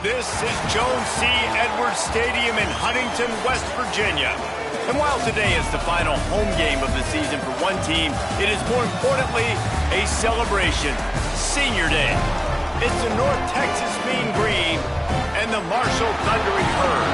This is Jones C. Edwards Stadium in Huntington, West Virginia. And while today is the final home game of the season for one team, it is more importantly a celebration, Senior Day. It's the North Texas Mean Green and the Marshall Thundering Herd.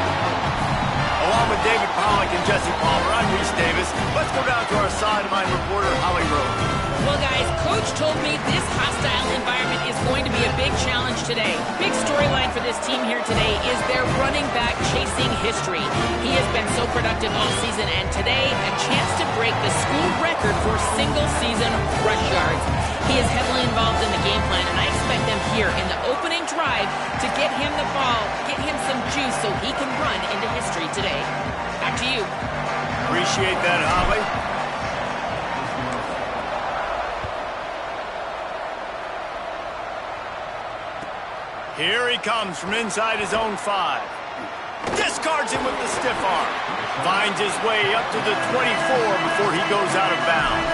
Along with David Pollack and Jesse Palmer, I'm Reese Davis. Let's go down to our sideline reporter, Holly Rose. Well, guys, Coach told me this hostile environment is going to be a big challenge today. Big storyline for this team here today is their running back chasing history. He has been so productive all season, and today, a chance to break the school record for single-season rush yards. He is heavily involved in the game plan, and I expect them here in the opening drive to get him the ball, get him some juice so he can run into history today. Back to you. Appreciate that, Holly. Here he comes from inside his own 5. Discards him with the stiff arm. Finds his way up to the 24 before he goes out of bounds.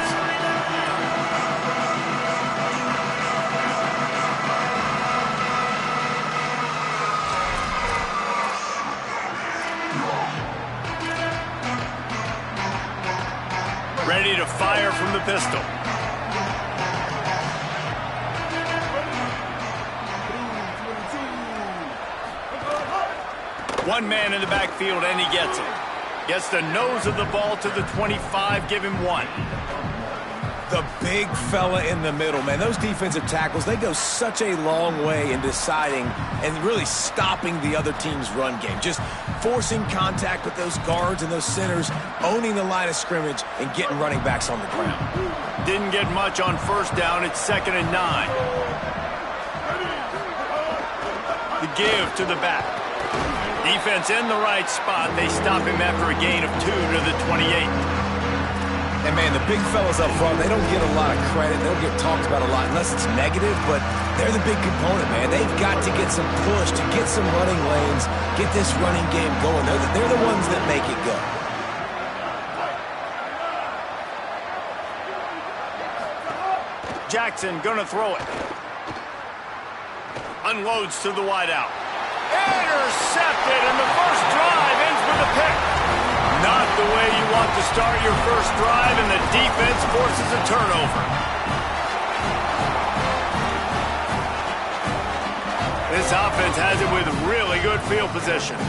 Ready to fire from the pistol. One man in the backfield, and he gets it. Gets the nose of the ball to the 25, give him 1. The big fella in the middle, man. Those defensive tackles, they go such a long way in deciding and really stopping the other team's run game. Just forcing contact with those guards and those centers, owning the line of scrimmage, and getting running backs on the ground. Didn't get much on first down. It's 2nd and 9. The give to the back. Defense in the right spot. They stop him after a gain of 2 to the 28. And, man, the big fellas up front, they don't get a lot of credit. They don't get talked about a lot unless it's negative, but they're the big component, man. They've got to get some push to get some running lanes, get this running game going. They're the ones that make it go. Jackson gonna throw it. Unloads to the wideout. Intercepted, and the first drive ends with a pick. Not the way you want to start your first drive, and the defense forces a turnover. This offense has it with really good field position.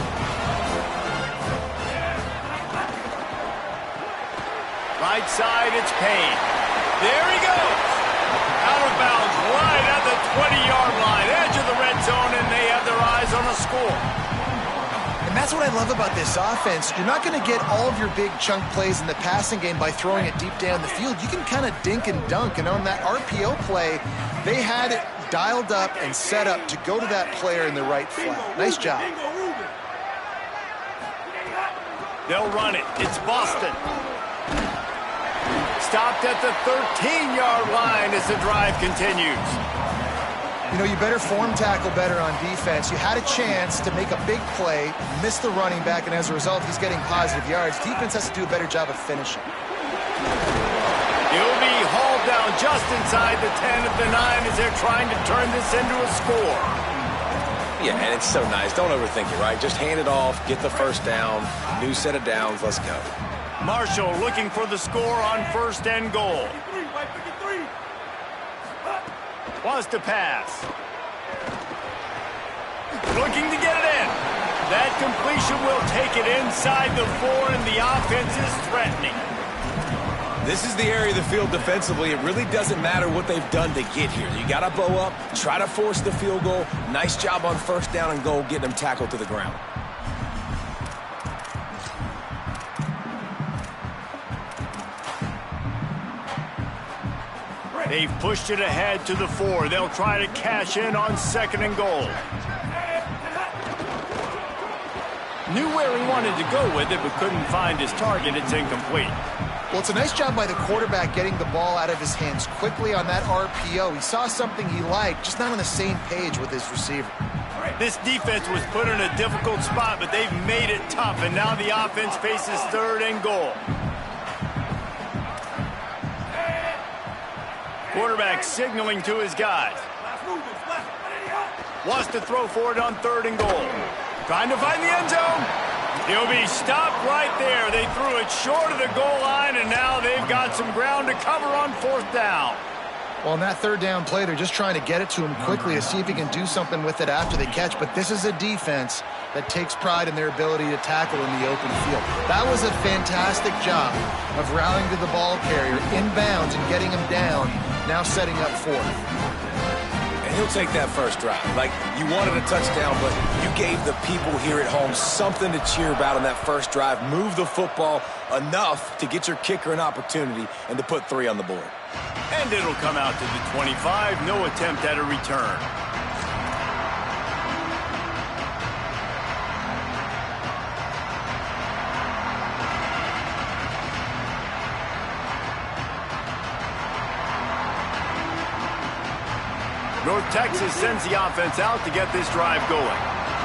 Right side, it's Payne. There he goes. Out of bounds, right at the 20-yard line, edge of the red zone, and they have their eyes on a score. And that's what I love about this offense. You're not going to get all of your big chunk plays in the passing game by throwing it deep down the field. You can kind of dink and dunk, and on that RPO play, they had it dialed up and set up to go to that player in the right flat. Nice job. They'll run it. It's Boston. Stopped at the 13-yard line as the drive continues. You know, you better form tackle better on defense. You had a chance to make a big play, missed the running back, and as a result, he's getting positive yards. Defense has to do a better job of finishing. He'll be hauled down just inside the 10 of the 9 as they're trying to turn this into a score. Yeah, and it's so nice. Don't overthink it, right? Just hand it off, get the first down, new set of downs, let's go. Marshall looking for the score on 1st and goal. Wants to pass. Looking to get it in. That completion will take it inside the 4, and the offense is threatening. This is the area of the field defensively. It really doesn't matter what they've done to get here. You got to bow up, try to force the field goal. Nice job on 1st down and goal, getting them tackled to the ground. They've pushed it ahead to the 4. They'll try to cash in on 2nd and goal. Knew where he wanted to go with it, but couldn't find his target. It's incomplete. Well, it's a nice job by the quarterback getting the ball out of his hands quickly on that RPO. He saw something he liked, just not on the same page with his receiver. This defense was put in a difficult spot, but they've made it tough, and now the offense faces 3rd and goal. Quarterback signaling to his guys. Wants to throw for it on 3rd and goal. Trying to find the end zone. He'll be stopped right there. They threw it short of the goal line, and now they've got some ground to cover on 4th down. Well, in that 3rd down play, they're just trying to get it to him quickly to see if he can do something with it after they catch. But this is a defense that takes pride in their ability to tackle in the open field. That was a fantastic job of rallying to the ball carrier inbounds and getting him down, now setting up 4th. And he'll take that first drive. Like, you wanted a touchdown, but you gave the people here at home something to cheer about on that first drive. Move the football enough to get your kicker an opportunity and to put 3 on the board. And it'll come out to the 25. No attempt at a return. North Texas sends the offense out to get this drive going.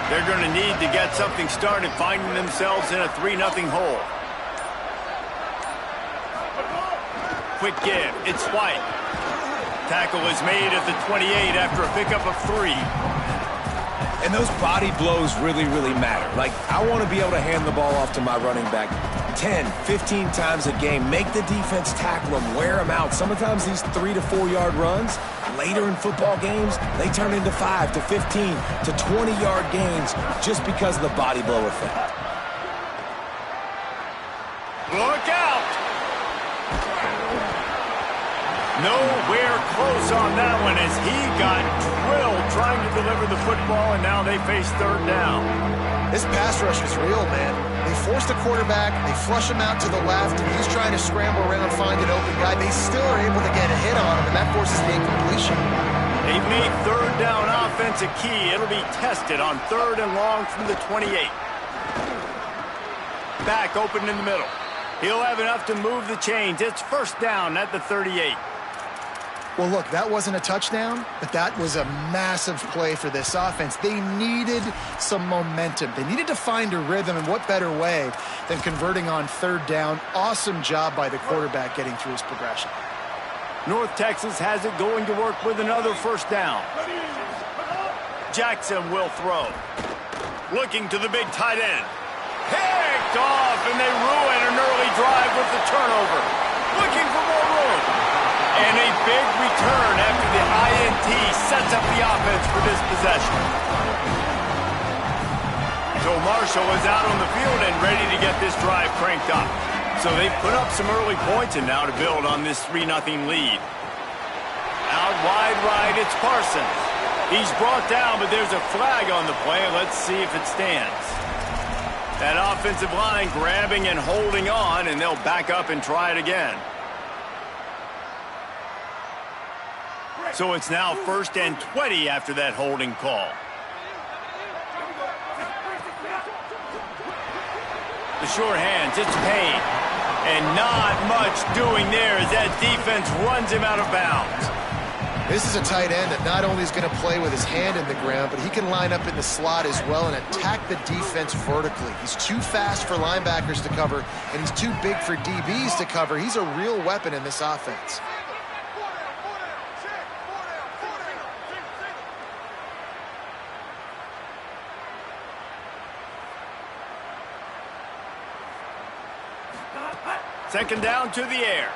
They're going to need to get something started, finding themselves in a 3-0 hole. Quick give. It's White. Tackle is made at the 28 after a pickup of 3. And those body blows really, really matter. Like, I want to be able to hand the ball off to my running back 10, 15 times a game. Make the defense tackle them, wear them out. Sometimes these 3 to 4 yard runs, later in football games, they turn into 5 to 15 to 20 yard gains just because of the body blow effect. Look out! Nowhere close on that one as he got drilled trying to deliver the football, and now they face 3rd down. This pass rush is real, man. They force the quarterback, they flush him out to the left, and he's trying to scramble around, find an open guy. They still are able to get a hit on him, and that forces the incompletion. They've made 3rd down offense a key. It'll be tested on 3rd and long from the 28. Back open in the middle. He'll have enough to move the chains. It's 1st down at the 38. Well, look, that wasn't a touchdown, but that was a massive play for this offense. They needed some momentum. They needed to find a rhythm, and what better way than converting on 3rd down. Awesome job by the quarterback getting through his progression. North Texas has it going to work with another 1st down. Jackson will throw. Looking to the big tight end. Picked off, and they ruin an early drive with the turnover. Looking for more room. And a big return after the INT sets up the offense for this possession. So Marshall is out on the field and ready to get this drive cranked up. So they've put up some early points and now to build on this 3-0 lead. Out wide right, it's Parsons. He's brought down, but there's a flag on the play. Let's see if it stands. That offensive line grabbing and holding on, and they'll back up and try it again. So it's now 1st and 20 after that holding call. The short hands, it's Payne. And not much doing there as that defense runs him out of bounds. This is a tight end that not only is going to play with his hand in the ground, but he can line up in the slot as well and attack the defense vertically. He's too fast for linebackers to cover, and he's too big for DBs to cover. He's a real weapon in this offense. Second down to the air.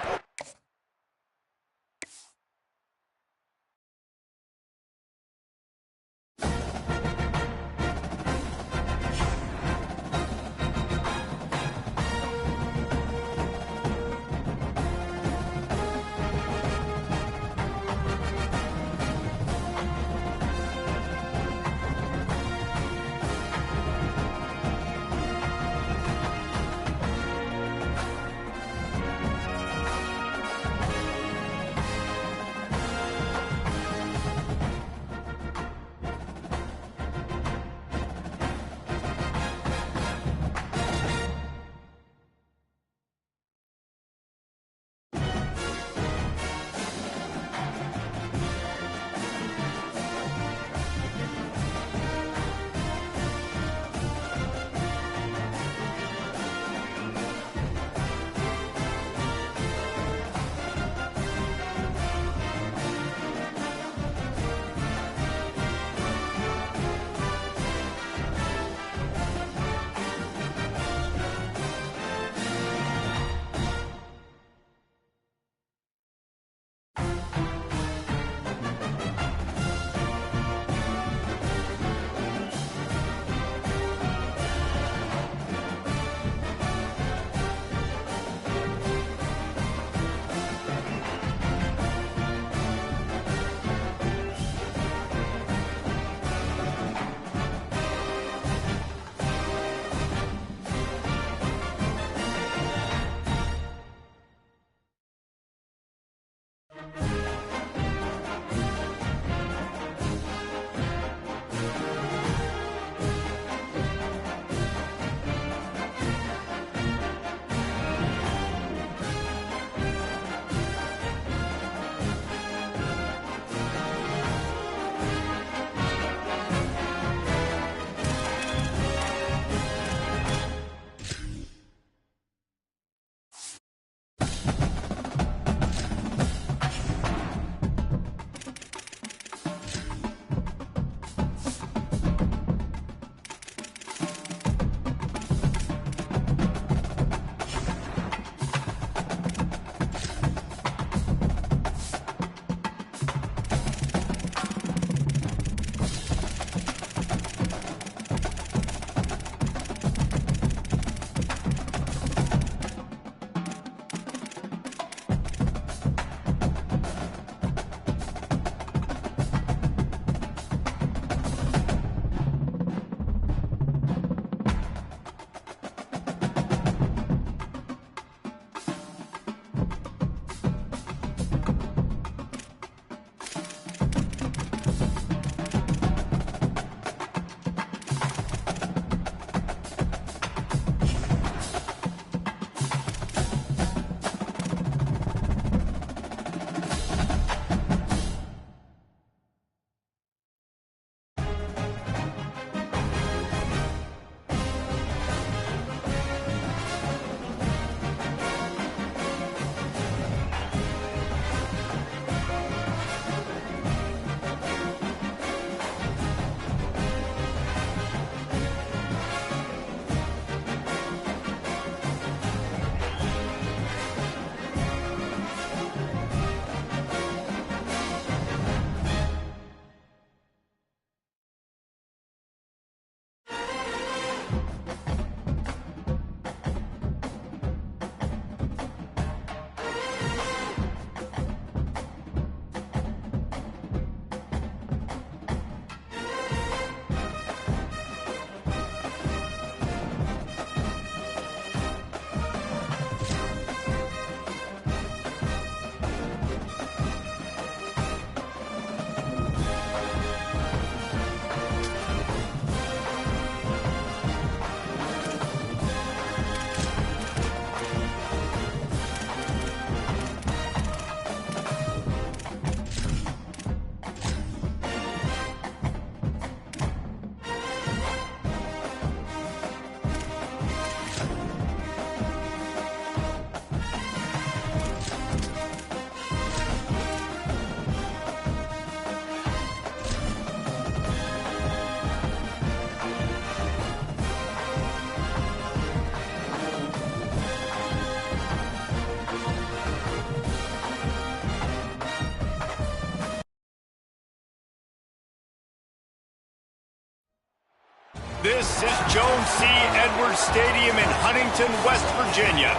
This is Jones C. Edwards Stadium in Huntington, West Virginia.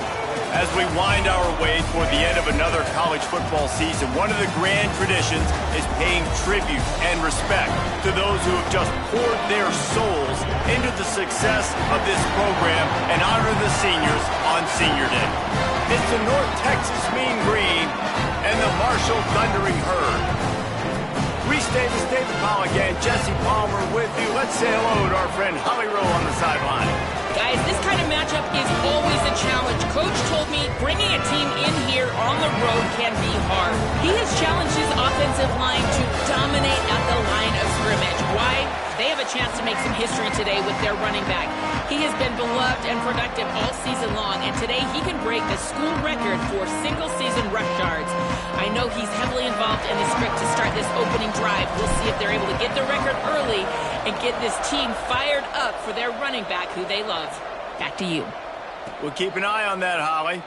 As we wind our way toward the end of another college football season, one of the grand traditions is paying tribute and respect to those who have just poured their souls into the success of this program and honor the seniors on Senior Day. It's the North Texas Mean Green and the Marshall Thundering Herd. Reese Davis, David Pollack, and Jesse Palmer with you. Let's say hello to our friend Holly Rowe on the sideline. Guys, this kind of matchup is always a challenge. Coach told me bringing a team in here on the road can be hard. He has challenged his offensive line to dominate at the line of scrimmage. Why? They have a chance to make some history today with their running back. He has been beloved and productive all season long, and today he can break the school record for single-season rush yards. I know he's heavily involved in the script to start this opening drive. We'll see if they're able to get the record early and get this team fired up for their running back who they love. Back to you. We'll keep an eye on that, Holly.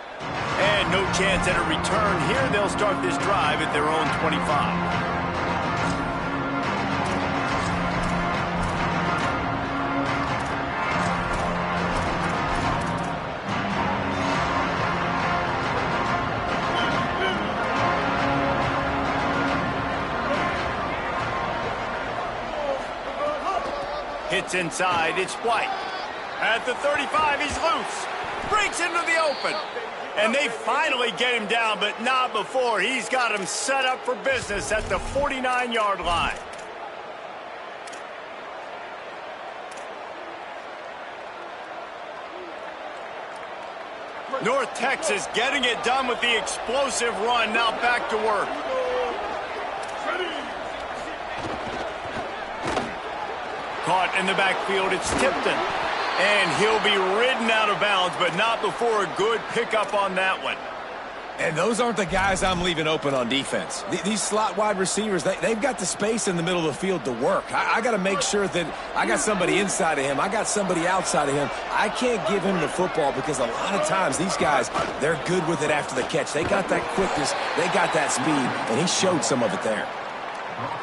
And no chance at a return here. They'll start this drive at their own 25. Hits inside, it's White. At the 35, he's loose. Breaks into the open. And they finally get him down, but not before. He's got him set up for business at the 49-yard line. North Texas getting it done with the explosive run. Now back to work. Caught in the backfield, it's Tipton. And he'll be ridden out of bounds, but not before a good pickup on that one. And those aren't the guys I'm leaving open on defense. These slot wide receivers, they've got the space in the middle of the field to work. I got to make sure that I got somebody inside of him. I got somebody outside of him. I can't give him the football because a lot of times these guys, they're good with it after the catch. They got that quickness. They got that speed, and he showed some of it there.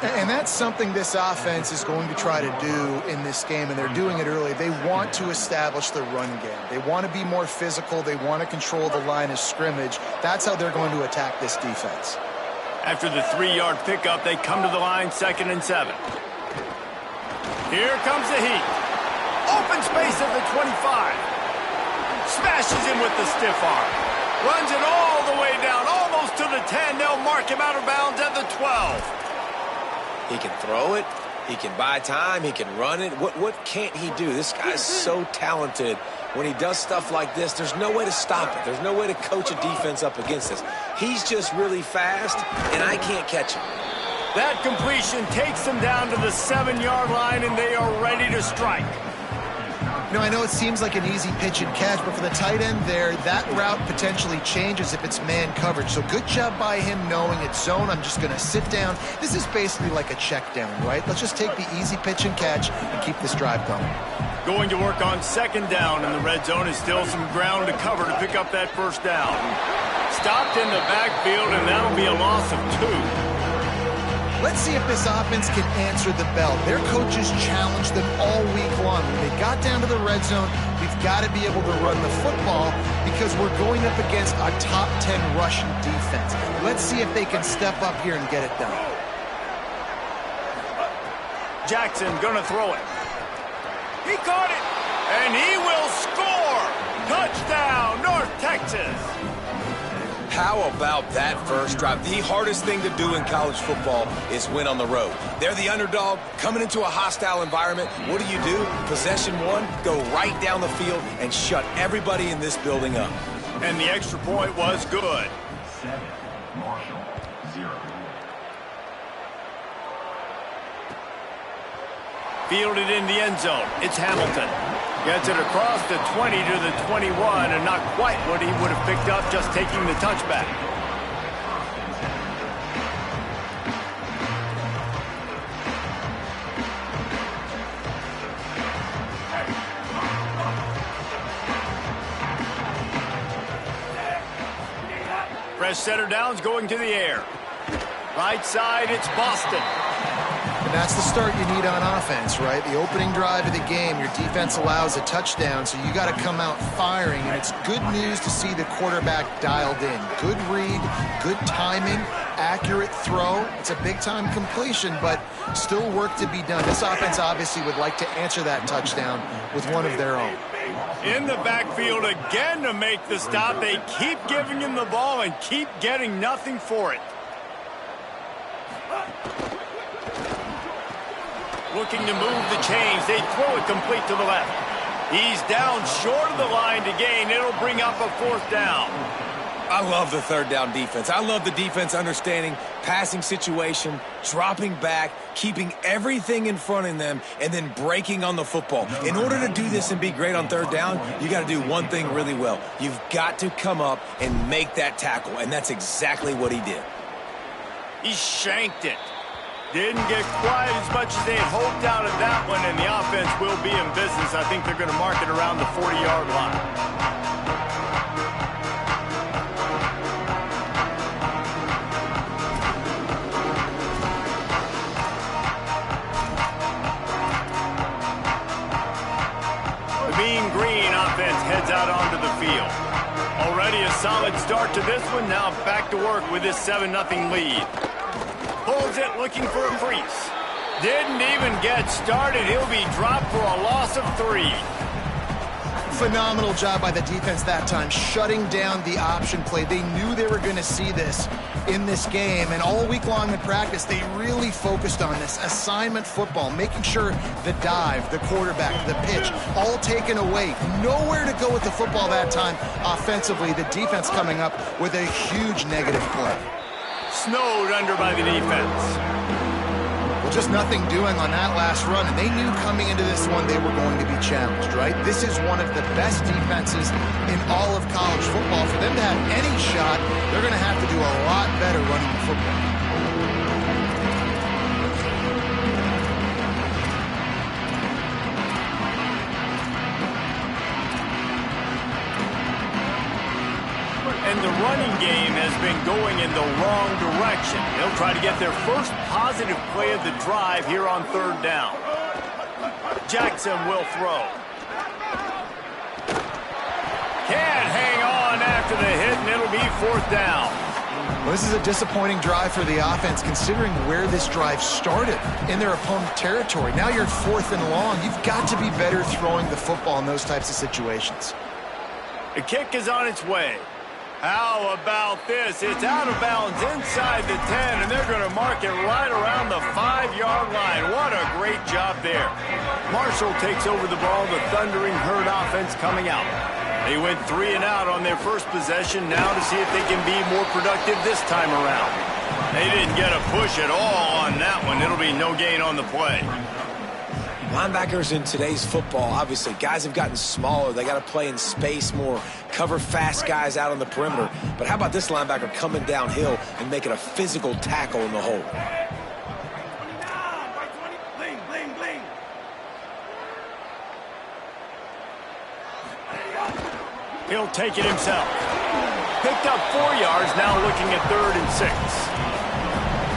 And that's something this offense is going to try to do in this game, and they're doing it early. They want to establish the run game. They want to be more physical. They want to control the line of scrimmage. That's how they're going to attack this defense. After the 3-yard pickup, they come to the line, 2nd and 7. Here comes the heat. Open space at the 25. Smashes him with the stiff arm. Runs it all the way down, almost to the 10. They'll mark him out of bounds at the 12. He can throw it. He can buy time. He can run it. What can't he do? This guy's so talented. When he does stuff like this, there's no way to stop it. There's no way to coach a defense up against this. He's just really fast, and I can't catch him. That completion takes them down to the 7-yard line, and they are ready to strike. You know, I know it seems like an easy pitch and catch, but for the tight end there, that route potentially changes if it's man coverage. So good job by him knowing it's zone. I'm just going to sit down. This is basically like a check down, right? Let's just take the easy pitch and catch and keep this drive going. Going to work on 2nd down, and the red zone is still some ground to cover to pick up that 1st down. Stopped in the backfield, and that'll be a loss of 2. Let's see if this offense can answer the bell. Their coaches challenged them all week long. When they got down to the red zone, we've got to be able to run the football because we're going up against a top 10 rushing defense. Let's see if they can step up here and get it done. Jackson gonna throw it. He caught it, and he will score. Touchdown, North Texas. How about that first drive? The hardest thing to do in college football is win on the road. They're the underdog, coming into a hostile environment. What do? Possession 1, go right down the field and shut everybody in this building up. And the extra point was good. 7, Marshall, 0. Fielded in the end zone. It's Hamilton. Gets it across the 20 to the 21, and not quite what he would have picked up just taking the touchback. Fresh center downs going to the air. Right side, it's Boston. that's the start you need on offense, right? The opening drive of the game, your defense allows a touchdown, so you got to come out firing, and it's good news to see the quarterback dialed in. Good read, good timing, accurate throw. It's a big-time completion, but still work to be done. This offense obviously would like to answer that touchdown with one of their own. In the backfield again to make the stop. They keep giving him the ball and keep getting nothing for it. Looking to move the chains. They throw it complete to the left. He's down short of the line to gain. It'll bring up a 4th down. I love the 3rd down defense. I love the defense understanding passing situation, dropping back, keeping everything in front of them, and then breaking on the football. In order to do this and be great on 3rd down, you got to do one thing really well. You've got to come up and make that tackle, and that's exactly what he did. He shanked it. Didn't get quite as much as they had hoped out of that one, and the offense will be in business. I think they're going to mark it around the 40-yard line. The Mean Green offense heads out onto the field. Already a solid start to this one. Now back to work with this 7-0 lead. Pulls it, looking for a crease. Didn't even get started. He'll be dropped for a loss of 3. Phenomenal job by the defense that time, shutting down the option play. They knew they were going to see this in this game, and all week long in practice, they really focused on this assignment football, making sure the dive, the quarterback, the pitch, all taken away. Nowhere to go with the football that time offensively. The defense coming up with a huge negative play. Snowed under by the defense. Well, just nothing doing on that last run, and they knew coming into this one they were going to be challenged, right? This is one of the best defenses in all of college football. For them to have any shot, they're going to have to do a lot better running the football. And the running game has been going in the wrong direction. They'll try to get their first positive play of the drive here on 3rd down. Jackson will throw. Can't hang on after the hit, and it'll be 4th down. Well, this is a disappointing drive for the offense, considering where this drive started, in their opponent territory. Now you're 4th and long. You've got to be better throwing the football in those types of situations. The kick is on its way. How about this? It's out of bounds inside the 10, and they're going to mark it right around the 5-yard line. What a great job there. Marshall takes over the ball, the Thundering Herd offense coming out. They went 3 and out on their first possession, now to see if they can be more productive this time around. They didn't get a push at all on that one. It'll be no gain on the play. Linebackers in today's football, obviously, guys have gotten smaller. They got to play in space more, cover fast guys out on the perimeter. But how about this linebacker coming downhill and making a physical tackle in the hole? He'll take it himself. Picked up 4 yards, now looking at 3rd and 6.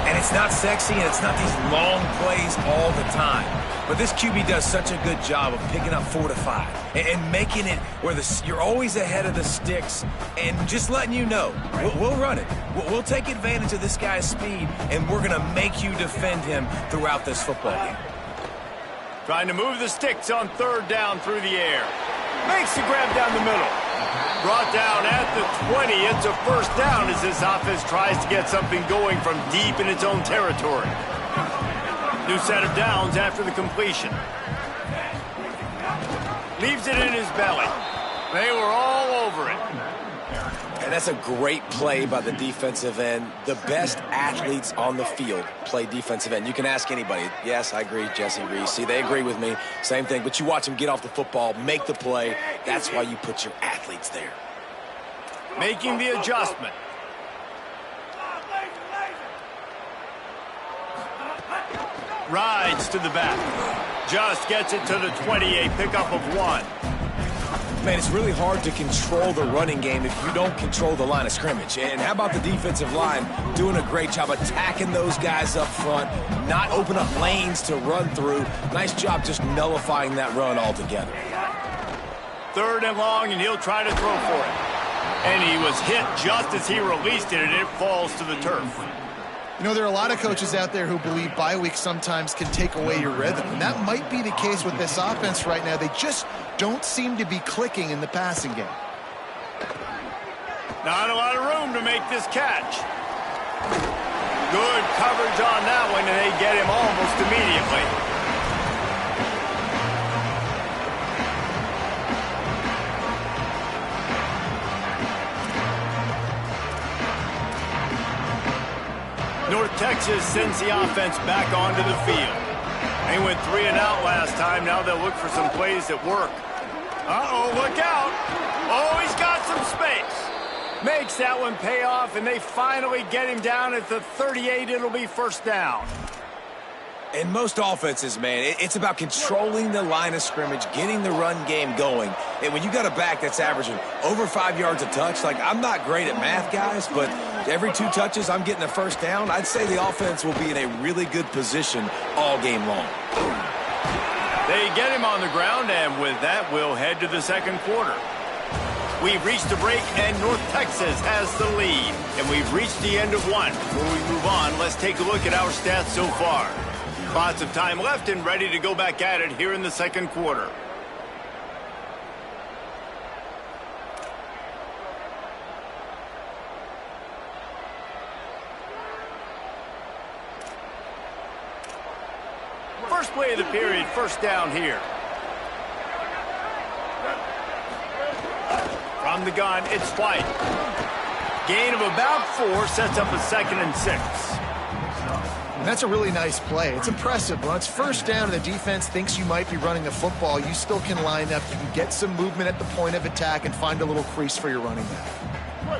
And it's not sexy, and it's not these long plays all the time. But this QB does such a good job of picking up 4 to 5 and making it where you're always ahead of the sticks and just letting you know, we'll run it. We'll take advantage of this guy's speed, and we're going to make you defend him throughout this football game. Trying to move the sticks on 3rd down through the air. Makes the grab down the middle. Brought down at the 20. It's a 1st down as this offense tries to get something going from deep in its own territory. New set of downs after the completion. Leaves it in his belly. They were all over it. And that's a great play by the defensive end. The best athletes on the field play defensive end. You can ask anybody. Yes, I agree, Jesse Reese. See, they agree with me. Same thing. But you watch them get off the football, make the play. That's why you put your athletes there. Making the adjustment. Rides to the back. Just gets it to the 20, a pickup of 1. Man, it's really hard to control the running game if you don't control the line of scrimmage. And how about the defensive line doing a great job attacking those guys up front, not open up lanes to run through. Nice job just nullifying that run altogether. 3rd and long, and he'll try to throw for it. And he was hit just as he released it, and it falls to the turf. You know, there are a lot of coaches out there who believe bye weeks sometimes can take away your rhythm, and that might be the case with this offense right now. They just don't seem to be clicking in the passing game. Not a lot of room to make this catch. Good coverage on that one, and they get him almost immediately. North Texas sends the offense back onto the field. They went 3 and out last time. Now they'll look for some plays that work. Uh-oh, look out. Oh, he's got some space. Makes that one pay off, and they finally get him down at the 38. It'll be 1st down. In most offenses, man, it's about controlling the line of scrimmage, getting the run game going. And when you got a back that's averaging over 5 yards a touch, like, I'm not great at math, guys, but every 2 touches I'm getting a 1st down, I'd say the offense will be in a really good position all game long. They get him on the ground, and with that, we'll head to the 2nd quarter. We've reached the break, and North Texas has the lead. And we've reached the end of one. Before we move on, let's take a look at our stats so far. Lots of time left and ready to go back at it here in the 2nd quarter. First play of the period, 1st down here. From the gun, it's White. Gain of about 4 sets up a 2nd and 6. And that's a really nice play. It's impressive. When it's 1st down and the defense thinks you might be running a football, you still can line up. You can get some movement at the point of attack and find a little crease for your running back.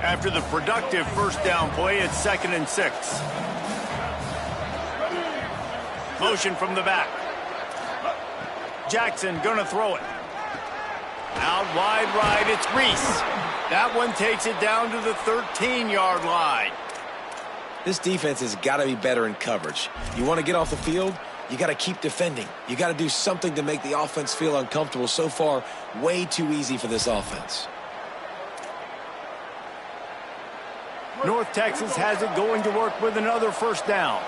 After the productive 1st down play, it's 2nd and 6. Motion from the back. Jackson gonna throw it. Out wide right, it's Reese. That one takes it down to the 13-yard line. This defense has got to be better in coverage. You want to get off the field, you got to keep defending. You got to do something to make the offense feel uncomfortable. So far, way too easy for this offense. North Texas has it going to work with another 1st down.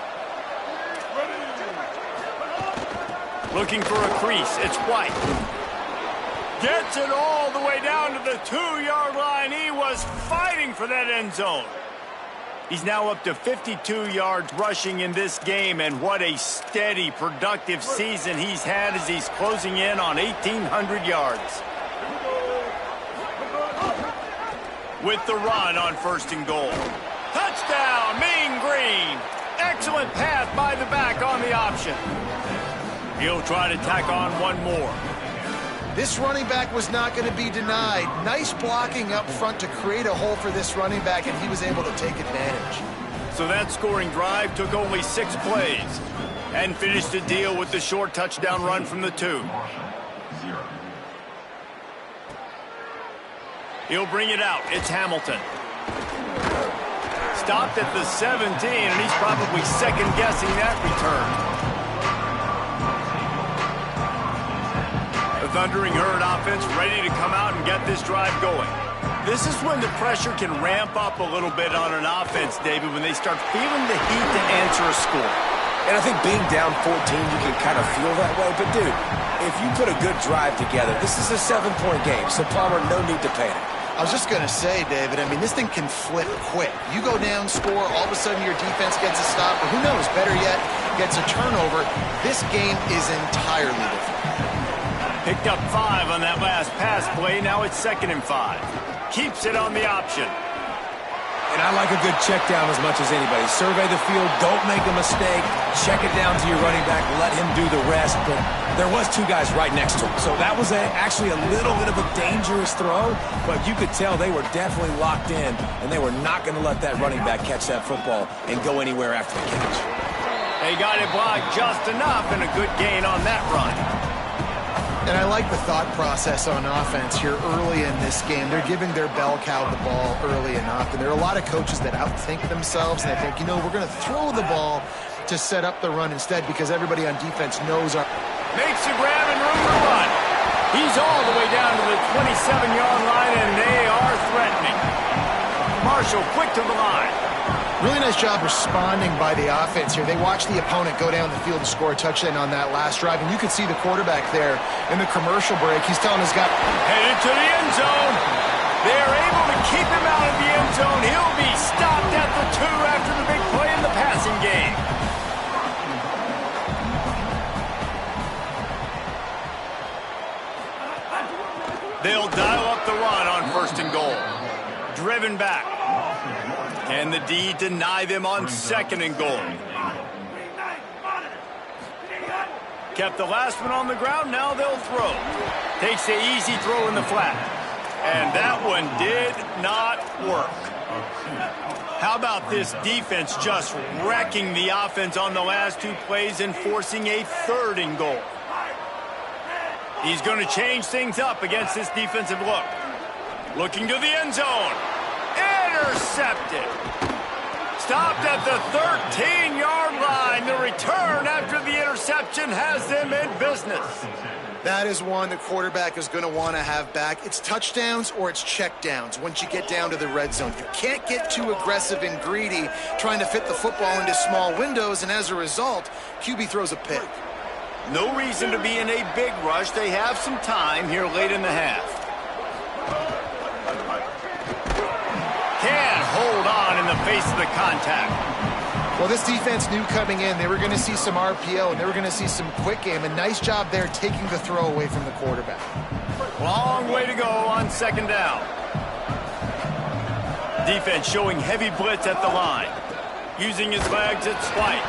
Looking for a crease, it's White. Gets it all the way down to the 2-yard line. He was fighting for that end zone. He's now up to 52 yards rushing in this game, and what a steady, productive season he's had as he's closing in on 1,800 yards. With the run on 1st and goal. Touchdown, Mean Green. Excellent pass by the back on the option. He'll try to tack on one more. This running back was not going to be denied. Nice blocking up front to create a hole for this running back, and he was able to take advantage. So that scoring drive took only 6 plays and finished the deal with the short touchdown run from the 2. He'll bring it out. It's Hamilton. Stopped at the 17, and he's probably second-guessing that return. The Thundering Herd offense ready to come out and get this drive going. This is when the pressure can ramp up a little bit on an offense, David, when they start feeling the heat to answer a score. And I think being down 14, you can kind of feel that way. But, dude, if you put a good drive together, this is a 7-point game, so Palmer, no need to panic. I was just going to say, David, I mean, this thing can flip quick. You go down, score, all of a sudden your defense gets a stop, or who knows, better yet, gets a turnover. This game is entirely different. Picked up 5 on that last pass play. Now it's 2nd and 5. Keeps it on the option. And I like a good check down as much as anybody. Survey the field. Don't make a mistake. Check it down to your running back. Let him do the rest. But there was 2 guys right next to him. So that was actually a little bit of a dangerous throw. But you could tell they were definitely locked in. And they were not going to let that running back catch that football and go anywhere after the catch. They got it blocked just enough and a good gain on that run. And I like the thought process on offense here early in this game. They're giving their bell cow the ball early enough. And there are a lot of coaches that outthink themselves. And they think, you know, we're going to throw the ball to set up the run instead because everybody on defense knows our... Makes a grab and room to run. He's all the way down to the 27-yard line, and they are threatening. Marshall quick to the line. Really nice job responding by the offense here. They watched the opponent go down the field and score a touchdown on that last drive, and you could see the quarterback there in the commercial break. He's telling his guy... Headed to the end zone. They are able to keep him out of the end zone. He'll be stopped at the 2 after the big play in the passing game. They'll dial up the run on 1st and goal. Driven back. And the D deny them on 2nd and goal. Kept the last one on the ground, now they'll throw. Takes the easy throw in the flat. And that one did not work. How about this defense just wrecking the offense on the last 2 plays and forcing a 3rd and goal. He's going to change things up against this defensive look. Looking to the end zone. Intercepted. Stopped at the 13-yard line. The return after the interception has them in business. That is one the quarterback is going to want to have back. It's touchdowns or it's checkdowns once you get down to the red zone. You can't get too aggressive and greedy trying to fit the football into small windows, and as a result, QB throws a pick. No reason to be in a big rush. They have some time here late in the half. Can hold on in the face of the contact. Well, this defense knew coming in they were going to see some RPO and they were going to see some quick game. A nice job there taking the throw away from the quarterback. Long way to go on 2nd down. Defense showing heavy blitz at the line. Using his legs at spike.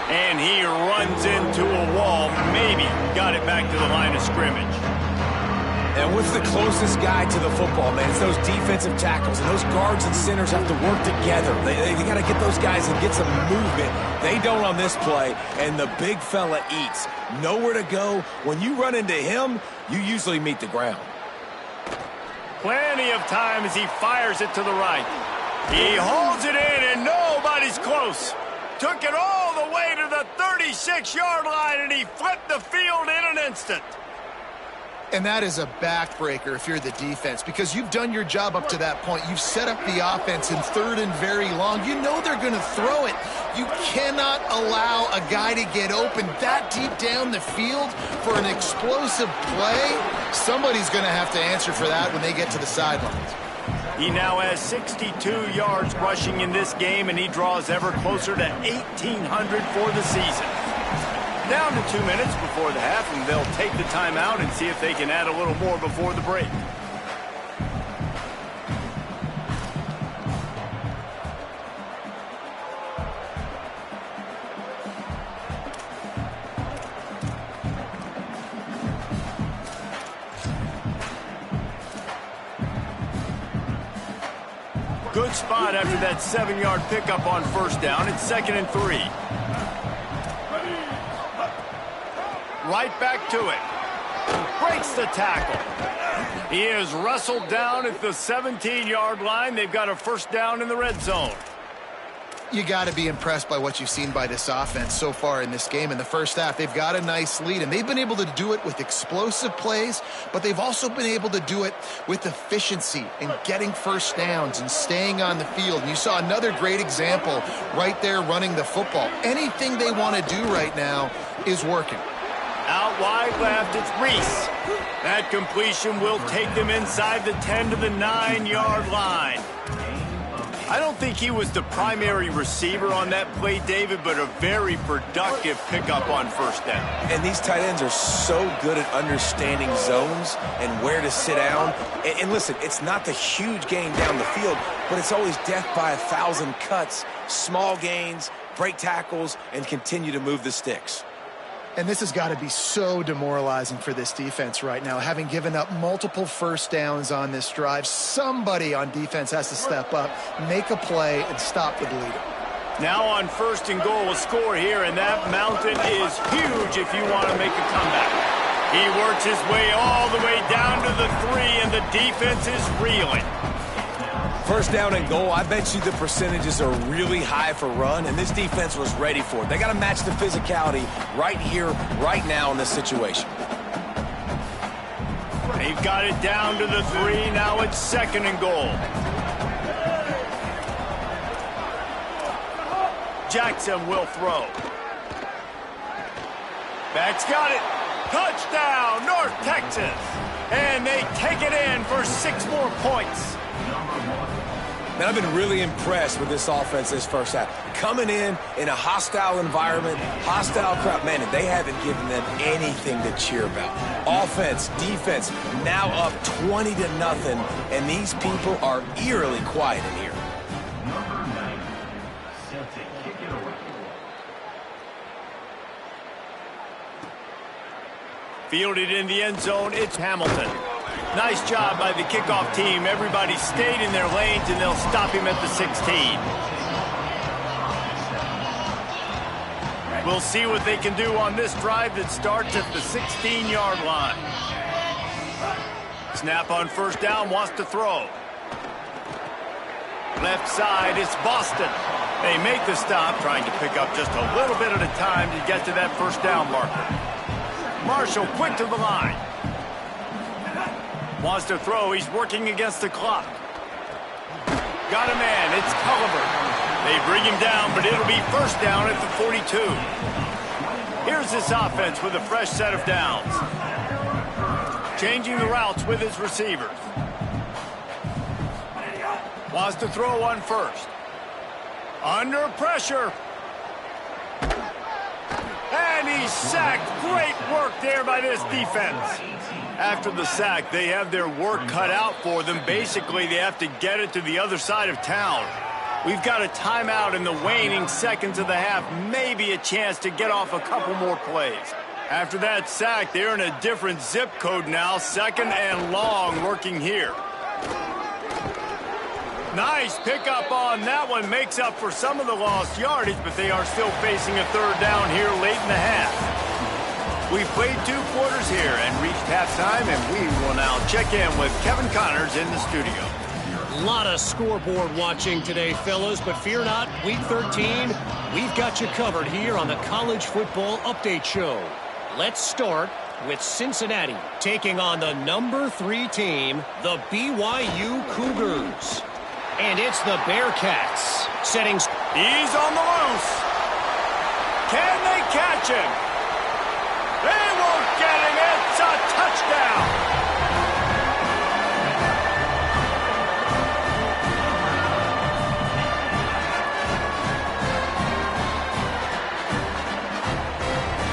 And he runs into a wall. Maybe got it back to the line of scrimmage. And what's the closest guy to the football, man? It's those defensive tackles. And those guards and centers have to work together. They got to get those guys and get some movement. They don't on this play. And the big fella eats. Nowhere to go. When you run into him, you usually meet the ground. Plenty of time as he fires it to the right. He holds it in, and nobody's close. Took it all the way to the 36-yard line, and he flipped the field in an instant. And that is a backbreaker if you're the defense, because you've done your job up to that point. You've set up the offense in 3rd and very long. You know they're going to throw it. You cannot allow a guy to get open that deep down the field for an explosive play. Somebody's going to have to answer for that when they get to the sidelines. He now has 62 yards rushing in this game, and he draws ever closer to 1,800 for the season. Down to 2 minutes before the half, and they'll take the timeout and see if they can add a little more before the break. Good spot after that 7-yard pickup on 1st down. It's 2nd and 3. Right back to it. Breaks the tackle. He is wrestled down at the 17-yard line. They've got a 1st down in the red zone. You got to be impressed by what you've seen by this offense so far in this game. In the first half, they've got a nice lead, and they've been able to do it with explosive plays, but they've also been able to do it with efficiency and getting 1st downs and staying on the field. And you saw another great example right there running the football. Anything they want to do right now is working. Out wide left, it's Reese. That completion will take them inside the 10 to the 9-yard line. I don't think he was the primary receiver on that play, David, but a very productive pickup on 1st down. And these tight ends are so good at understanding zones and where to sit down. And listen, it's not the huge gain down the field, but it's always death by 1,000 cuts, small gains, break tackles, and continue to move the sticks. And this has got to be so demoralizing for this defense right now. Having given up multiple 1st downs on this drive, somebody on defense has to step up, make a play, and stop the bleeding. Now on 1st and goal, a score here, and that mountain is huge if you want to make a comeback. He works his way all the way down to the 3, and the defense is reeling. First down and goal, I bet you the percentages are really high for run, and this defense was ready for it. They got to match the physicality right here, right now in this situation. They've got it down to the 3. Now it's 2nd and goal. Jackson will throw. Back's got it. Touchdown, North Texas. And they take it in for 6 more points. Man, I've been really impressed with this offense this first half. Coming in a hostile environment, hostile crowd, man, and they haven't given them anything to cheer about. Offense, defense, now up 20-0, and these people are eerily quiet in here. Number 9, set to kick it away. Fielded in the end zone, it's Hamilton. Nice job by the kickoff team. Everybody stayed in their lanes, and they'll stop him at the 16. We'll see what they can do on this drive that starts at the 16-yard line. Snap on first down, wants to throw. Left side, it's Boston. They make the stop, trying to pick up just a little bit at a time to get to that first down marker. Marshall quick to the line. Wants to throw. He's working against the clock. Got a man. It's Culliver. They bring him down, but it'll be first down at the 42. Here's this offense with a fresh set of downs. Changing the routes with his receivers. Wants to throw on first. Under pressure. And he's sacked. Great work there by this defense. After the sack, they have their work cut out for them. Basically, they have to get it to the other side of town. We've got a timeout in the waning seconds of the half. Maybe a chance to get off a couple more plays. After that sack, they're in a different zip code now. 2nd and long working here. Nice pickup on that one. Makes up for some of the lost yardage, but they are still facing a 3rd down here late in the half. We've played 2 quarters here and reached halftime, and we will now check in with Kevin Connors in the studio. A lot of scoreboard watching today, fellas, but fear not, Week 13, we've got you covered here on the College Football Update Show. Let's start with Cincinnati taking on the number 3 team, the BYU Cougars. And it's the Bearcats setting... He's on the loose. Can they catch him? They won't get him. It's a touchdown.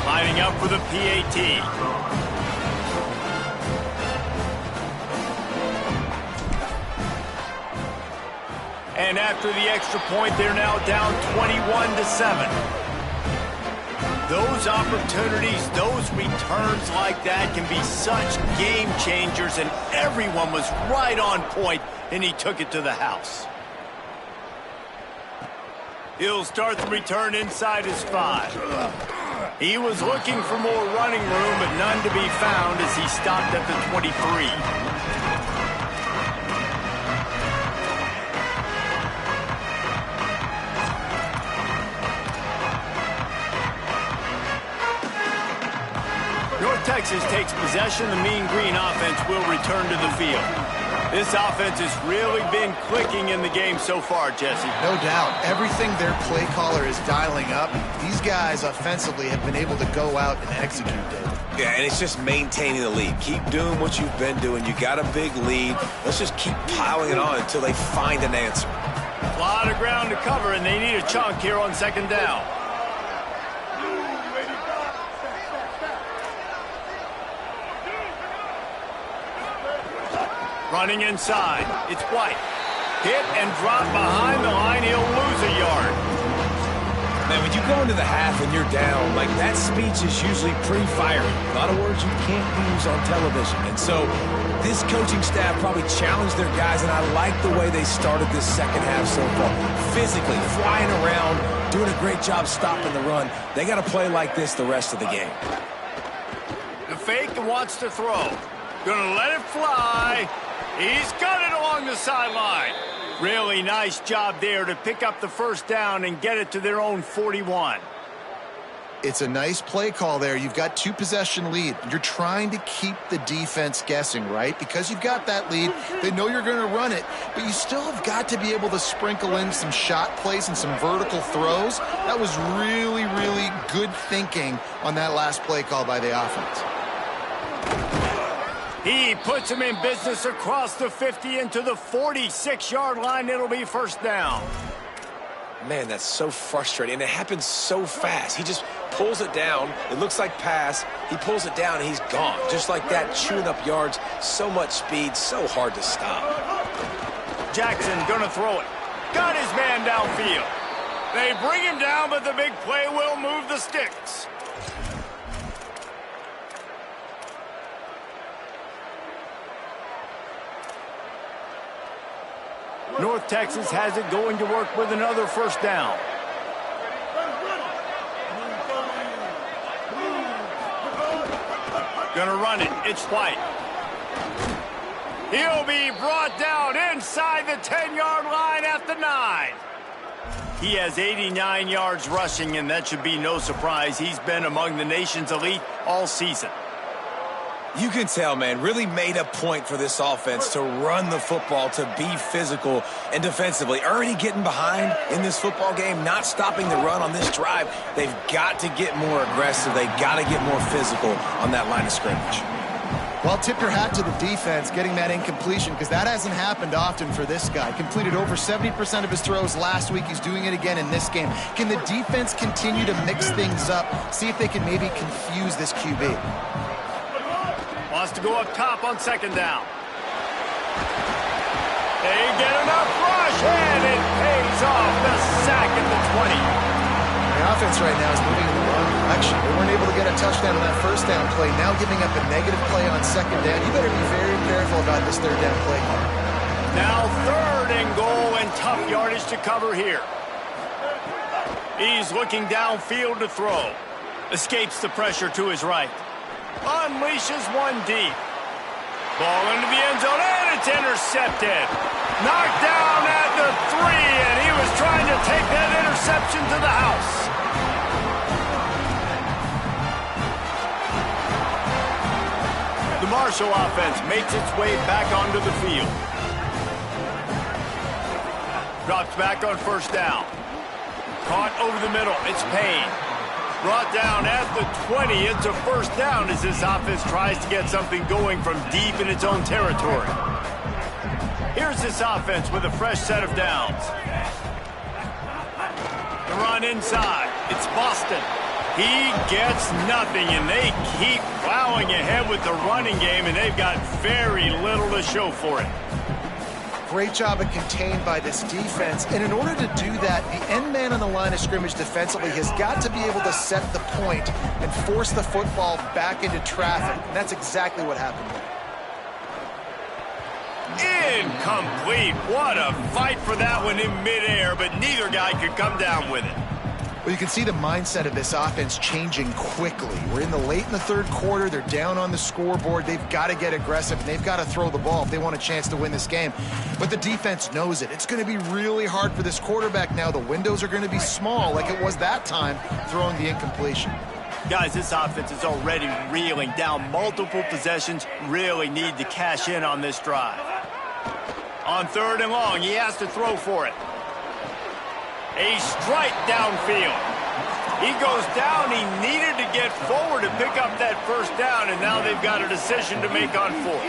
Lining up for the PAT. And after the extra point, they're now down 21-7. Those opportunities, those returns like that can be such game changers, and everyone was right on point, and he took it to the house. He'll start the return inside his 5. He was looking for more running room, but none to be found as he stopped at the 23. Texas takes possession. The Mean Green offense will return to the field. This offense has really been clicking in the game so far, Jesse. No doubt. Everything their play caller is dialing up, these guys offensively have been able to go out and execute, David. Yeah, and it's just maintaining the lead. Keep doing what you've been doing. You got a big lead. Let's just keep piling it on until they find an answer. A lot of ground to cover, and they need a chunk here on 2nd down. Running inside. It's White. Hit and drop behind the line. He'll lose a yard. Man, when you go into the half and you're down, like, that speech is usually pretty fiery. A lot of words you can't use on television. And so this coaching staff probably challenged their guys, and I like the way they started this second half so far. Physically, flying around, doing a great job stopping the run. They got to play like this the rest of the game. The fake and wants to throw. Gonna let it fly. He's got it along the sideline. Really nice job there to pick up the first down and get it to their own 41. It's a nice play call there. You've got 2-possession lead. You're trying to keep the defense guessing, right? Because you've got that lead, they know you're going to run it, but you still have got to be able to sprinkle in some shot plays and some vertical throws. That was really, really good thinking on that last play call by the offense. He puts him in business across the 50 into the 46-yard line. It'll be first down. Man, that's so frustrating, and it happens so fast. He just pulls it down. It looks like pass. He pulls it down, and he's gone. Just like that, chewing up yards. So much speed, so hard to stop. Jackson gonna throw it. Got his man downfield. They bring him down, but the big play will move the sticks. North Texas has it going to work with another first down. Gonna run it. It's White. He'll be brought down inside the 10-yard line at the 9. He has 89 yards rushing, and that should be no surprise. He's been among the nation's elite all season. You can tell, man, really made a point for this offense to run the football, to be physical and defensively. Already getting behind in this football game, not stopping the run on this drive. They've got to get more aggressive. They've got to get more physical on that line of scrimmage. Well, tip your hat to the defense getting that incompletion, because that hasn't happened often for this guy. Completed over 70% of his throws last week. He's doing it again in this game. Can the defense continue to mix things up, see if they can maybe confuse this QB? Wants to go up top on second down. They get enough rush, and it pays off. The sack at the 20. The offense right now is moving in the wrong direction. They weren't able to get a touchdown on that first down play. Now giving up a negative play on second down. You better be very careful about this third down play. Now third and goal, and tough yardage to cover here. He's looking downfield to throw. Escapes the pressure to his right. Unleashes one deep. Ball into the end zone, and it's intercepted. Knocked down at the 3, and he was trying to take that interception to the house. The Marshall offense makes its way back onto the field. Drops back on first down. Caught over the middle. It's Payne. Brought down at the 20. It's a first down as this offense tries to get something going from deep in its own territory. Here's this offense with a fresh set of downs. The run inside. It's Boston. He gets nothing, and they keep plowing ahead with the running game, and they've got very little to show for it. Great job of contained by this defense. And in order to do that, the end man on the line of scrimmage defensively has got to be able to set the point and force the football back into traffic. And that's exactly what happened there. Incomplete. What a fight for that one in midair, but neither guy could come down with it. Well, you can see the mindset of this offense changing quickly. We're in the third quarter. They're down on the scoreboard. They've got to get aggressive, and they've got to throw the ball if they want a chance to win this game. But the defense knows it. It's going to be really hard for this quarterback now. The windows are going to be small like it was that time throwing the incompletion. Guys, this offense is already reeling down multiple possessions. Really need to cash in on this drive. On third and long, he has to throw for it. A strike downfield. He goes down. He needed to get forward to pick up that first down, and now they've got a decision to make on fourth.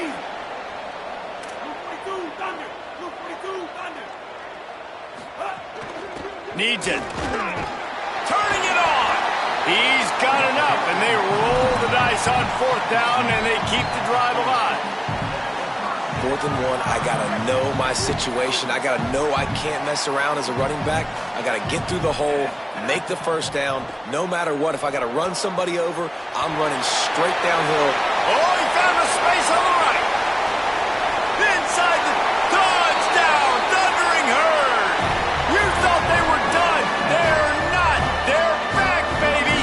Needs it. Turning it on. He's got enough, and they roll the dice on fourth down, and they keep the drive alive. 4th and 1, I got to know my situation. I got to know I can't mess around as a running back. I got to get through the hole, make the first down. No matter what, if I got to run somebody over, I'm running straight downhill. Oh, he found a space on the right. Inside the touchdown, Thundering Herd. You thought they were done. They're not. They're back, baby.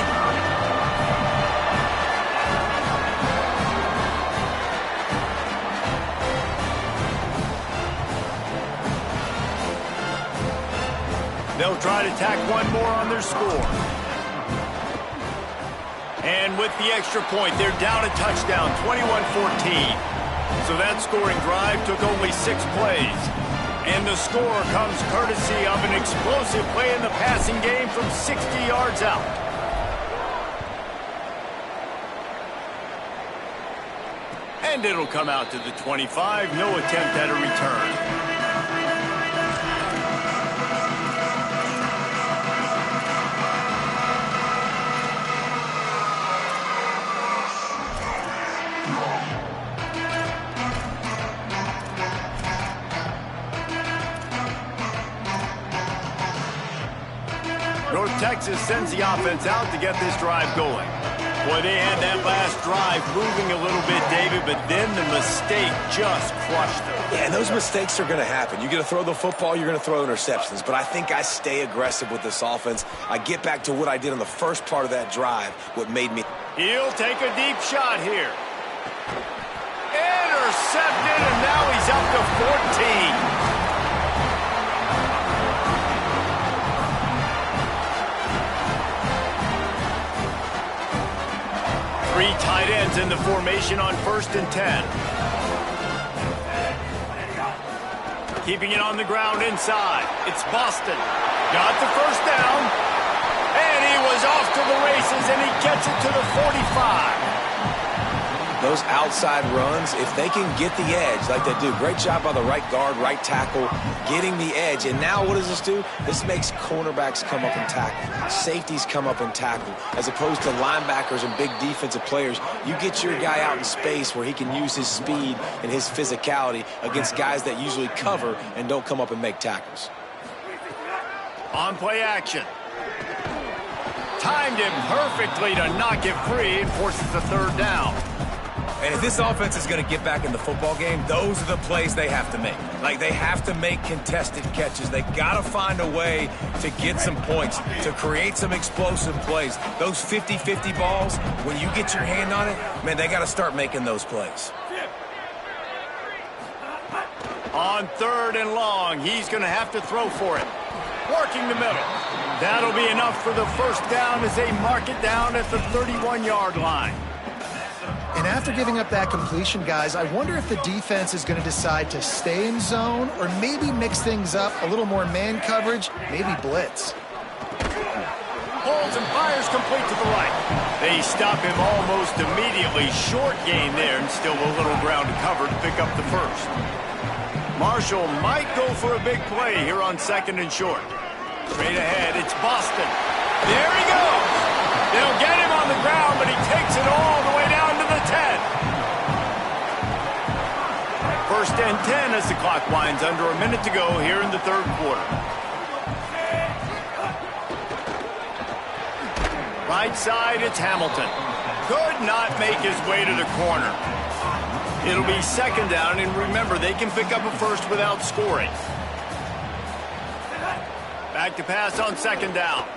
tack one more on their score. And with the extra point, they're down a touchdown, 21-14. So that scoring drive took only 6 plays. And the score comes courtesy of an explosive play in the passing game from 60 yards out. And it'll come out to the 25. No attempt at a return. North Texas sends the offense out to get this drive going. Boy, they had that last drive moving a little bit, David, but then the mistake just crushed them. Yeah, and those mistakes are going to happen. You're going to throw the football, you're going to throw interceptions. But I think I stay aggressive with this offense. I get back to what I did on the first part of that drive, what made me... He'll take a deep shot here. Intercepted, and now he's up to 14. Three tight ends in the formation on 1st and 10. Keeping it on the ground inside. It's Boston. Got the first down. And he was off to the races, and he gets it to the 45. Those outside runs, if they can get the edge like they do, great job by the right guard, right tackle, getting the edge. And now what does this do? This makes cornerbacks come up and tackle. Safeties come up and tackle. As opposed to linebackers and big defensive players, you get your guy out in space where he can use his speed and his physicality against guys that usually cover and don't come up and make tackles. On play action. Timed it perfectly to knock it free and forces the 3rd down. And if this offense is going to get back in the football game, those are the plays they have to make. Like, they have to make contested catches. They got to find a way to get some points, to create some explosive plays. Those 50-50 balls, when you get your hand on it, man, they got to start making those plays. On 3rd and long, he's going to have to throw for it. Working the middle. That'll be enough for the first down as they mark it down at the 31-yard line. And after giving up that completion, guys, I wonder if the defense is going to decide to stay in zone or maybe mix things up, a little more man coverage, maybe blitz. Holds and fires complete to the right. They stop him almost immediately. Short gain there, and still a little ground to cover to pick up the first. Marshall might go for a big play here on 2nd and short. Straight ahead, it's Boston. There he goes. They'll get him on the ground, but he takes it all the way down to the 10. 1st and 10 as the clock winds under a minute to go here in the 3rd quarter. Right side, it's Hamilton. Could not make his way to the corner. It'll be 2nd down, and remember, they can pick up a first without scoring. Back to pass on 2nd down.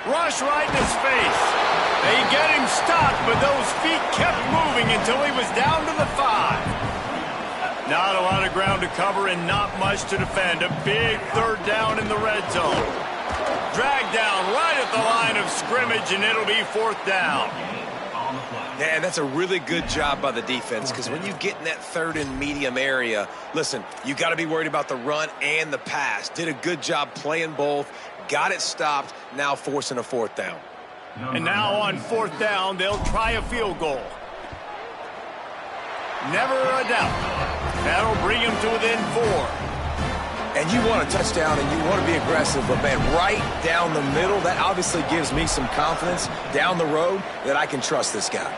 Rush right in his face. They get him stopped, but those feet kept moving until he was down to the 5. Not a lot of ground to cover and not much to defend. A big 3rd down in the red zone. Dragged down right at the line of scrimmage, and it'll be 4th down. Yeah, and that's a really good job by the defense, because when you get in that 3rd and medium area, listen, you got to be worried about the run and the pass. Did a good job playing both, got it stopped, now forcing a 4th down. And now on 4th down, they'll try a field goal. Never a doubt. That'll bring him to within 4. And you want a touchdown and you want to be aggressive, but, man, right down the middle, that obviously gives me some confidence down the road that I can trust this guy.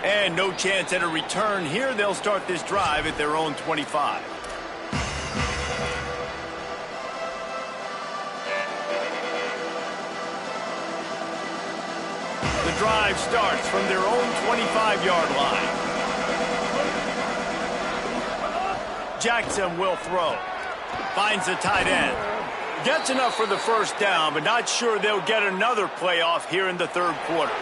And no chance at a return here. They'll start this drive at their own 25. The drive starts from their own 25-yard line. Jackson will throw. Finds the tight end. Gets enough for the first down, but not sure they'll get another playoff here in the 3rd quarter.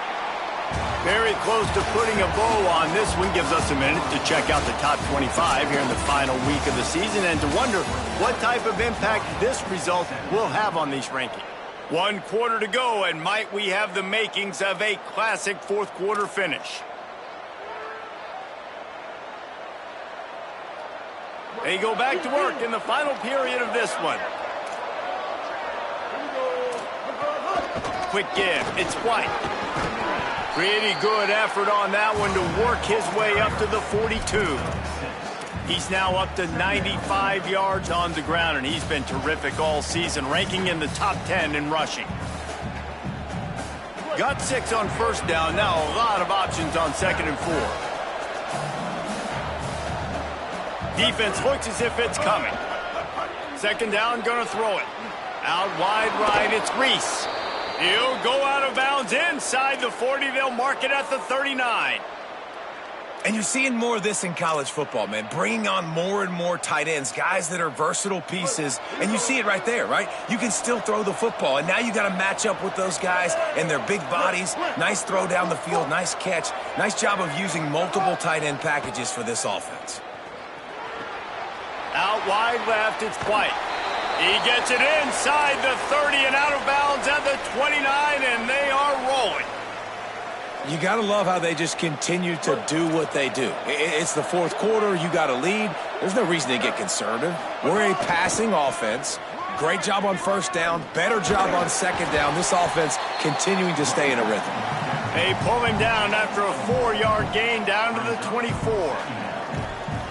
Very close to putting a bow on this one. Gives us a minute to check out the top 25 here in the final week of the season and to wonder what type of impact this result will have on these rankings. 1 quarter to go, and might we have the makings of a classic fourth quarter finish. They go back to work in the final period of this one. Quick give. It's White. Pretty good effort on that one to work his way up to the 42. He's now up to 95 yards on the ground, and he's been terrific all season, ranking in the top 10 in rushing. Got 6 on first down. Now a lot of options on 2nd and 4. Defense looks as if it's coming. 2nd down, gonna throw it. Out wide right, it's Reese. He'll go out of bounds inside the 40. They'll mark it at the 39. And you're seeing more of this in college football, man. Bringing on more and more tight ends, guys that are versatile pieces. And you see it right there, right? You can still throw the football. And now you got to match up with those guys and their big bodies. Nice throw down the field, nice catch. Nice job of using multiple tight end packages for this offense. Out wide left, it's White. He gets it inside the 30 and out of bounds at the 29, and they are rolling. You got to love how they just continue to do what they do. It's the fourth quarter. You got a lead. There's no reason to get conservative. We're a passing offense. Great job on first down. Better job on 2nd down. This offense continuing to stay in a rhythm. They pull him down after a 4-yard gain down to the 24.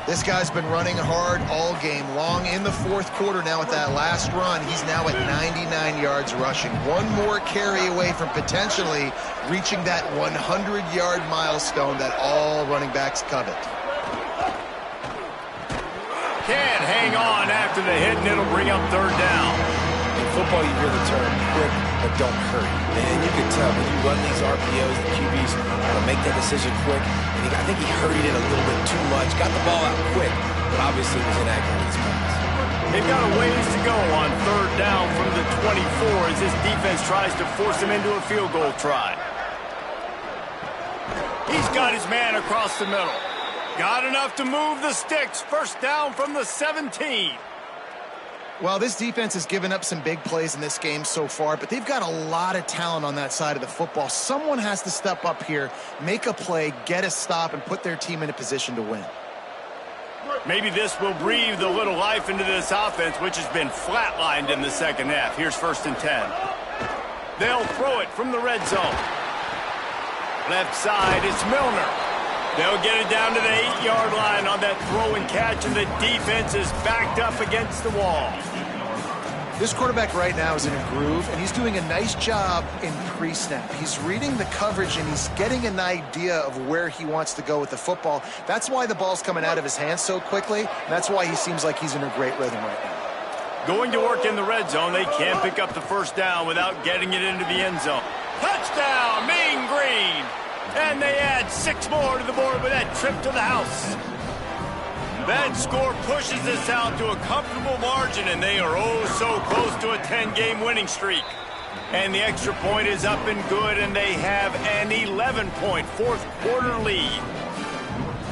This guy's been running hard all game long. In the fourth quarter now with that last run, he's now at 99 yards rushing. One more carry away from potentially reaching that 100-yard milestone that all running backs covet. Can't hang on after the hit, and it'll bring up 3rd down. In football, you hear the term quick, but don't hurry. And you can tell when you run these RPOs, the QBs make that decision quick. And I think he hurried it a little bit too much. Got the ball out quick, but obviously was inaccurate in his pass. They've got a ways to go on 3rd down from the 24 as this defense tries to force him into a field goal try. He's got his man across the middle. Got enough to move the sticks. 1st down from the 17. Well, this defense has given up some big plays in this game so far, but they've got a lot of talent on that side of the football. Someone has to step up here, make a play, get a stop, and put their team in a position to win. Maybe this will breathe a little life into this offense, which has been flatlined in the 2nd half. Here's 1st and 10. They'll throw it from the red zone. Left side, it's Milner. They'll get it down to the 8-yard line on that throw and catch, and the defense is backed up against the wall. This quarterback right now is in a groove, and he's doing a nice job in pre-snap. He's reading the coverage, and he's getting an idea of where he wants to go with the football. That's why the ball's coming out of his hands so quickly, and that's why he seems like he's in a great rhythm right now. Going to work in the red zone. They can't pick up the 1st down without getting it into the end zone. Touchdown, Mean Green! And they add 6 more to the board with that trip to the house. That score pushes us out to a comfortable margin, and they are oh so close to a 10-game winning streak. And the extra point is up and good, and they have an 11-point fourth quarter lead.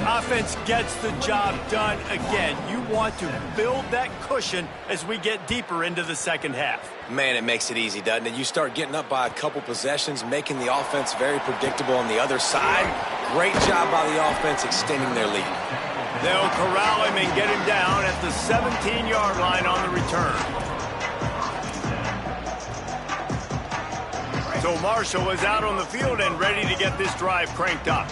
Offense gets the job done again. You want to build that cushion as we get deeper into the 2nd half. Man, it makes it easy, doesn't it? You start getting up by a couple possessions, making the offense very predictable on the other side. Great job by the offense extending their lead. They'll corral him and get him down at the 17-yard line on the return. So Marshall is out on the field and ready to get this drive cranked up.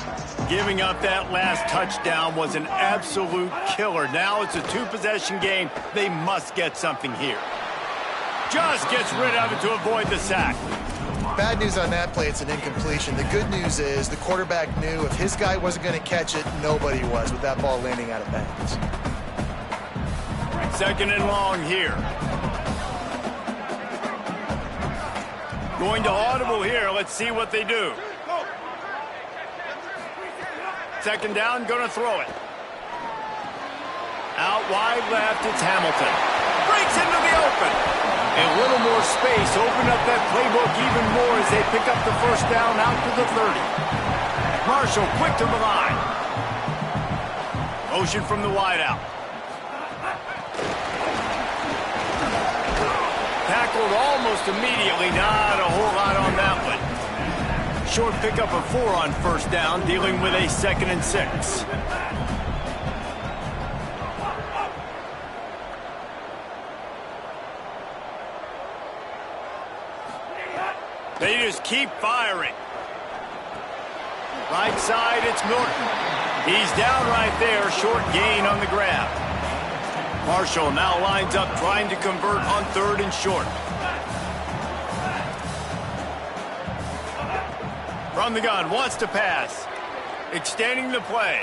Giving up that last touchdown was an absolute killer. Now it's a 2-possession game. They must get something here. Just gets rid of it to avoid the sack. Bad news on that play, it's an incompletion. The good news is the quarterback knew if his guy wasn't going to catch it, nobody was with that ball landing out of bounds. 2nd and long here. Going to audible here. Let's see what they do. 2nd down, going to throw it. Out wide left, it's Hamilton. Breaks into the open. A little more space, open up that playbook even more as they pick up the 1st down out to the 30. Marshall quick to the line. Motion from the wideout. Tackled almost immediately. Not a whole lot on that one. Short pickup of 4 on first down, dealing with a 2nd and 6. They just keep firing. Right side, it's Norton. He's down right there, short gain on the grab. Marshall now lines up trying to convert on 3rd and short. From the gun, wants to pass. Extending the play.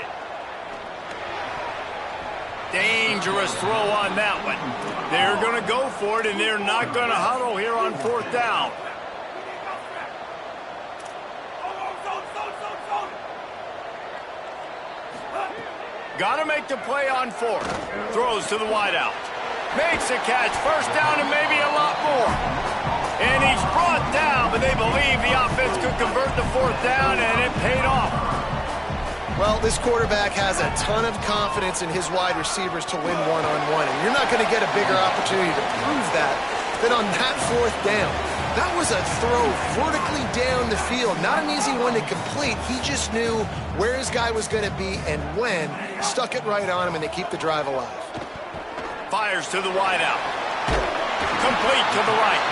Dangerous throw on that one. They're going to go for it, and they're not going to huddle here on 4th down. Got to make the play on 4th. Throws to the wideout. Makes a catch. 1st down and maybe a lot more. And he's brought down, but they believe the offense could convert the 4th down, and it paid off. Well, this quarterback has a ton of confidence in his wide receivers to win one-on-one, and you're not going to get a bigger opportunity to prove that than on that 4th down. That was a throw vertically down the field. Not an easy one to complete. He just knew where his guy was going to be and when. Stuck it right on him, and they keep the drive alive. Fires to the wideout. Complete to the right.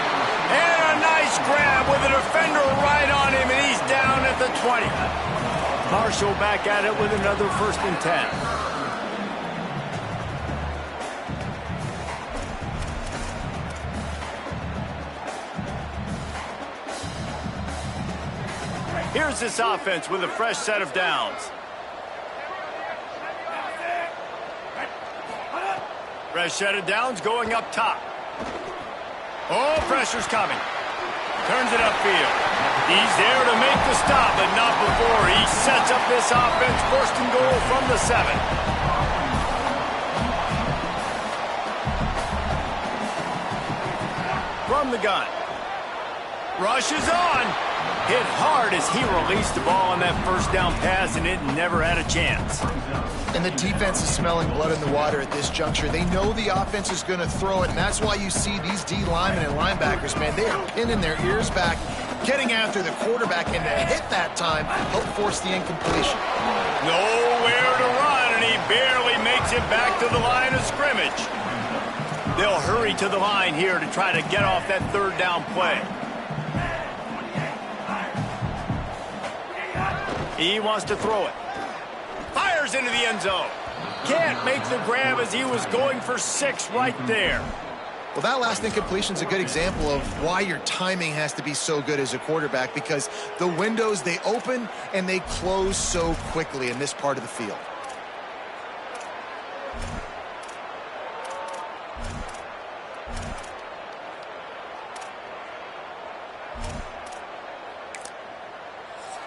And a nice grab with a defender right on him, and he's down at the 20. Marshall back at it with another 1st and 10. Here's this offense with a fresh set of downs. Fresh set of downs going up top. Oh, pressure's coming. Turns it upfield. He's there to make the stop, but not before. He sets up this offense 1st and goal from the 7. From the gun. Rushes on. Hit hard as he released the ball on that 1st down pass, and it never had a chance. And the defense is smelling blood in the water at this juncture. They know the offense is going to throw it, and that's why you see these D linemen and linebackers, man, they are pinning their ears back, getting after the quarterback, and the hit that time helped force the incompletion. Nowhere to run, and he barely makes it back to the line of scrimmage. They'll hurry to the line here to try to get off that 3rd down play. He wants to throw it. Fires into the end zone. Can't make the grab as he was going for 6 right there. Well, that last incompletion is a good example of why your timing has to be so good as a quarterback, because the windows, they open and they close so quickly in this part of the field.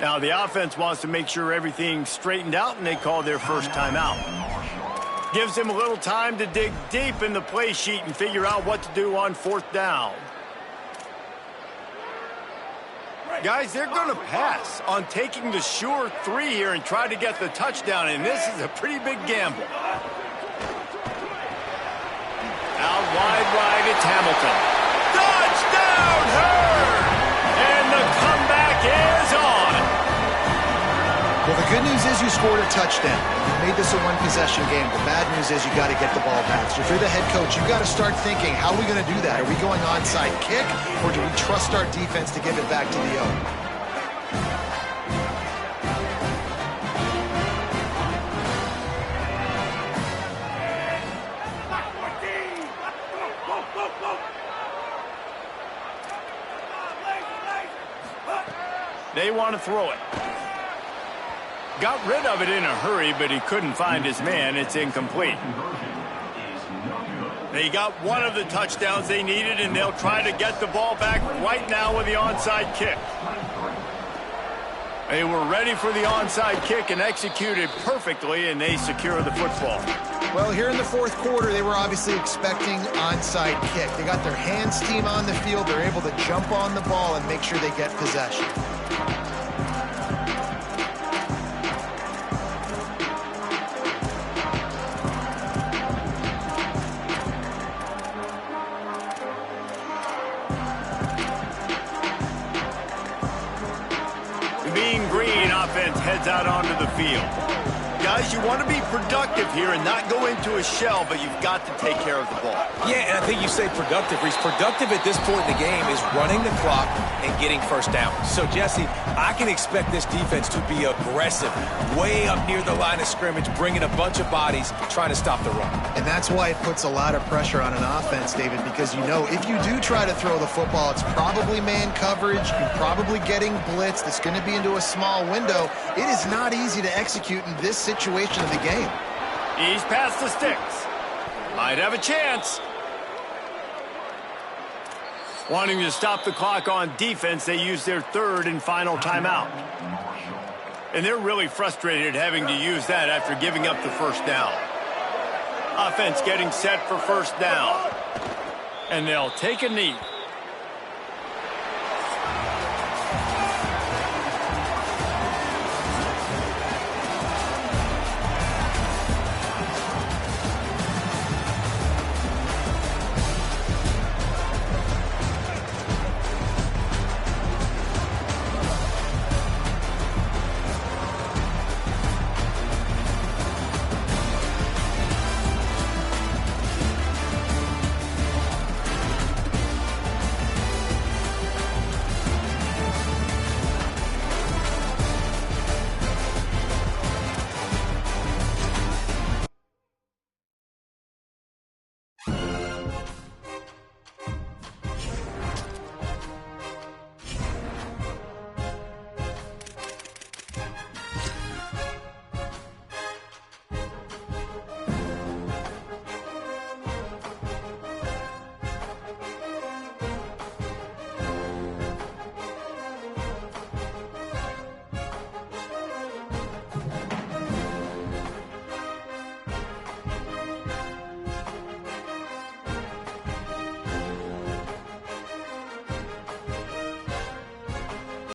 Now, the offense wants to make sure everything's straightened out, and they call their first timeout. Gives him a little time to dig deep in the play sheet and figure out what to do on 4th down. Guys, they're going to pass on taking the sure 3 here and try to get the touchdown, and this is a pretty big gamble. Out wide right, it's Hamilton. Touchdown, Hurd! And the comeback is on. Well, the good news is you scored a touchdown. You made this a one-possession game. The bad news is you got to get the ball back. So if you're the head coach, you got to start thinking, how are we going to do that? Are we going onside kick, or do we trust our defense to give it back to the O? They want to throw it. Got rid of it in a hurry, but he couldn't find his man. It's incomplete. They got one of the touchdowns they needed, and they'll try to get the ball back right now with the onside kick. They were ready for the onside kick and executed perfectly, and they secure the football. Well, here in the 4th quarter, they were obviously expecting onside kick. They got their hands team on the field. They're able to jump on the ball and make sure they get possession. defense heads out onto the field. Guys, you want to be productive here and not go into a shell, but you've got to take care of the ball. Yeah, and I think you say productive, Reese. Productive at this point in the game is running the clock and getting first down. So, Jesse, I can expect this defense to be aggressive, way up near the line of scrimmage, bringing a bunch of bodies, trying to stop the run. And that's why it puts a lot of pressure on an offense, David, because you know if you do try to throw the football, it's probably man coverage, you're probably getting blitzed, it's going to be into a small window. It is not easy to execute in this situation of the game. He's past the sticks. Might have a chance. Wanting to stop the clock on defense, they use their third and final timeout. And they're really frustrated having to use that after giving up the first down. Offense getting set for first down. And they'll take a knee.